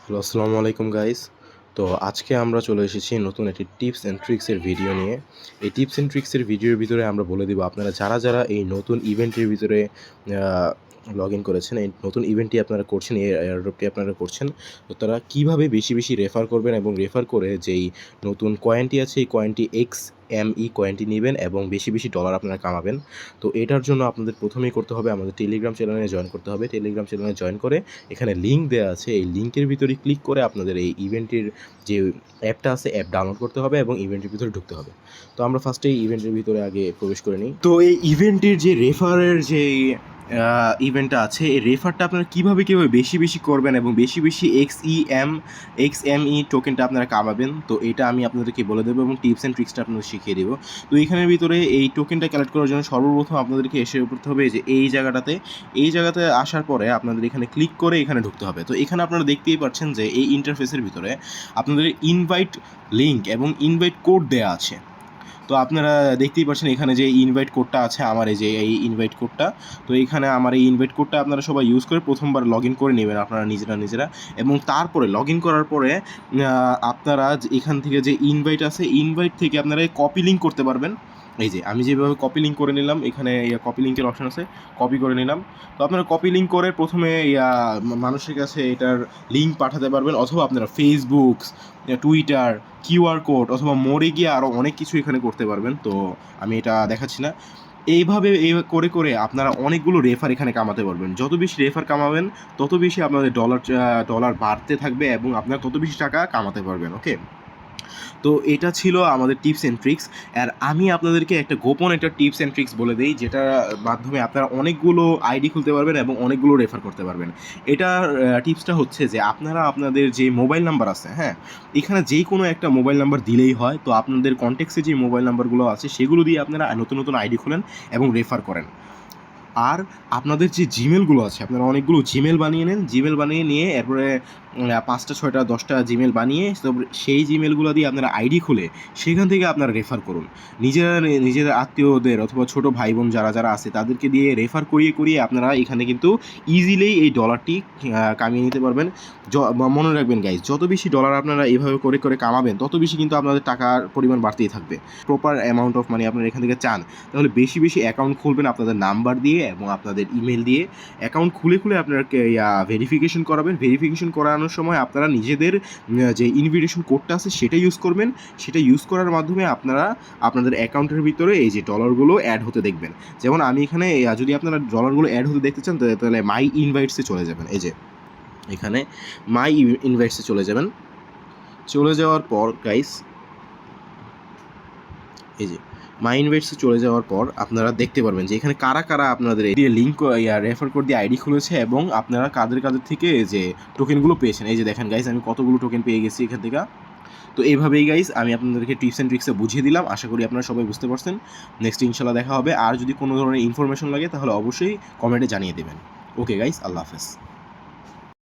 Hello, আসসালামু আলাইকুম guys. তো আজকে আমরা চলে এসেছি নতুন একটি টিপস অ্যান্ড ট্রিক্সের ভিডিও নিয়ে। এই টিপস অ্যান্ড ট্রিক্সের ভিডিওর ভিতরে আমরা বলে দিব আপনারা যারা এই নতুন ইভেন্টের ভিতরে লগ ইন করেছেন, এই নতুন ইভেন্টটি আপনারা করছেন, এই এয়ারড্রপটি আপনারা করছেন, তো তারা কীভাবে বেশি বেশি রেফার করবেন এবং রেফার করে যেই নতুন কয়েনটি আছে এই কয়েনটি XME কয়েনটি নেবেন এবং বেশি বেশি ডলার আপনারা কামাবেন। তো এটার জন্য আপনাদের প্রথমেই করতে হবে আমাদের টেলিগ্রাম চ্যানেলে জয়েন করতে হবে। টেলিগ্রাম চ্যানেলে জয়েন করে এখানে লিঙ্ক দেওয়া আছে, এই লিঙ্কের ভিতরে ক্লিক করে আপনাদের এই ইভেন্টের যে অ্যাপটা আছে অ্যাপ ডাউনলোড করতে হবে এবং ইভেন্টের ভিতরে ঢুকতে হবে। তো আমরা ফার্স্টেই ইভেন্টের ভিতরে আগে প্রবেশ করে নিই। তো এই ইভেন্টের যে রেফারের যে ইভেন্টটা আছে, এই রেফারটা আপনারা কীভাবে বেশি বেশি করবেন এবং বেশি বেশি XME টোকেনটা আপনারা কামাবেন, তো এটা আমি আপনাদেরকে বলে দেবো এবং টিপস অ্যান্ড ট্রিক্সটা আপনাদের শিখিয়ে দেবো। তো এখানের ভিতরে এই টোকেনটা কালেক্ট করার জন্য সর্বপ্রথম আপনাদেরকে এসে পড়তে হবে যে এই জায়গাটাতে আসার পরে আপনাদের এখানে ক্লিক করে এখানে ঢুকতে হবে। তো এখানে আপনারা দেখতেই পাচ্ছেন যে এই ইন্টারফেসের ভিতরে আপনাদের ইনভাইট লিঙ্ক এবং ইনভাইট কোড দেওয়া আছে। তো আপনারা দেখতেই পাচ্ছেন এখানে যে ইনভাইট কোডটা আছে, আমার এই ইনভাইট কোডটা। তো এখানে আমার এই ইনভাইট কোডটা আপনারা সবাই ইউজ করে প্রথমবার লগ ইন করে নেবেন আপনারা নিজেরা এবং তারপরে লগ ইন করার পরে আপনারা এখান থেকে যে ইনভাইট আছে, ইনভাইট থেকে আপনারা কপি লিঙ্ক করতে পারবেন। এই যে আমি যেভাবে কপি লিঙ্ক করে নিলাম, এখানে কপি লিঙ্কের অপশন আছে, কপি করে নিলাম। তো আপনারা কপি লিঙ্ক করে প্রথমে মানুষের কাছে এটার লিঙ্ক পাঠাতে পারবেন, অথবা আপনারা ফেসবুক, টুইটার, QR কোড অথবা মোড়ে গিয়ে আরও অনেক কিছু এখানে করতে পারবেন। তো আমি এটা দেখাচ্ছি না। এইভাবে করে আপনারা অনেকগুলো রেফার এখানে কামাতে পারবেন। যত বেশি রেফার কামাবেন তত বেশি আপনাদের ডলার বাড়তে থাকবে এবং আপনারা তত বেশি টাকা কামাতে পারবেন। ওকে, তো এটা ছিল আমাদের টিপস অ্যান্ড ট্রিক্স। আর আমি আপনাদেরকে একটা গোপন একটা টিপস অ্যান্ড ট্রিক্স বলে দিই, যেটার মাধ্যমে আপনারা অনেকগুলো আইডি খুলতে পারবেন এবং অনেকগুলো রেফার করতে পারবেন। এটার টিপসটা হচ্ছে যে আপনারা আপনাদের যে মোবাইল নাম্বার আছে, হ্যাঁ, এখানে যে কোনো একটা মোবাইল নাম্বার দিলেই হয়। তো আপনাদের কন্ট্যাক্টসে যে মোবাইল নাম্বারগুলো আছে সেগুলো দিয়ে আপনারা নতুন নতুন আইডি খোলেন এবং রেফার করেন। আর আপনাদের যে জিমেলগুলো আছে, আপনারা অনেকগুলো জিমেল বানিয়ে নেন। জিমেল বানিয়ে নিয়ে এরপরে 5টা 6টা 10টা জিমেল বানিয়ে সেই জিমেলগুলো দিয়ে আপনারা আইডি খুলে সেখান থেকে আপনারা রেফার করুন। নিজের আত্মীয়দের অথবা ছোটো ভাই বোন যারা আছে তাদেরকে দিয়ে রেফার করিয়ে আপনারা এখানে কিন্তু ইজিলি এই ডলারটি কামিয়ে নিতে পারবেন। মনে রাখবেন গাইজ, যত বেশি ডলার আপনারা এইভাবে করে কামাবেন তত বেশি কিন্তু আপনাদের টাকার পরিমাণ বাড়তেই থাকবে। প্রপার অ্যামাউন্ট অফ মানি আপনারা এখান থেকে চান, তাহলে বেশি বেশি অ্যাকাউন্ট খুলবেন আপনাদের নাম্বার দিয়ে এবং আপনাদের ইমেল দিয়ে। অ্যাকাউন্ট খুলে আপনাদেরকে ভেরিফিকেশন করাবেন। ভেরিফিকেশন করানোর সময় আপনারা নিজেদের যে ইনভিটেশন কোডটা আছে সেটা ইউজ করবেন। সেটা ইউজ করার মাধ্যমে আপনারা আপনাদের অ্যাকাউন্টের ভিতরে এই যে ডলারগুলো অ্যাড হতে দেখবেন। যেমন আমি এখানে যদি আপনারা ডলারগুলো অ্যাড হতে দেখতে চান তাহলে মাই ইনভাইটসে চলে যাবেন। এই যে এখানে মাই ইনভাইটসে চলে যাবেন। চলে যাওয়ার পর গাইস, এই যে মাই ইনভাইটসে চলে যাওয়ার পর আপনারা দেখতে পারবেন যে এখানে কারা আপনাদের দিয়ে লিঙ্ক রেফার কোড দিয়ে আইডি খুলেছে এবং আপনারা কাদের থেকে যে টোকেনগুলো পেয়েছেন। এই যে দেখেন গাইস, আমি কতগুলো টোকেন পেয়ে গেছি এখান থেকে। তো এইভাবেই গাইস আমি আপনাদেরকে টিপস অ্যান্ড ট্রিক্সে বুঝিয়ে দিলাম। আশা করি আপনারা সবাই বুঝতে পারছেন। নেক্সট ইনশাল্লাহ দেখা হবে। আর যদি কোনো ধরনের ইনফরমেশন লাগে তাহলে অবশ্যই কমেন্টে জানিয়ে দেবেন। ওকে গাইস, আল্লাহ হাফেজ।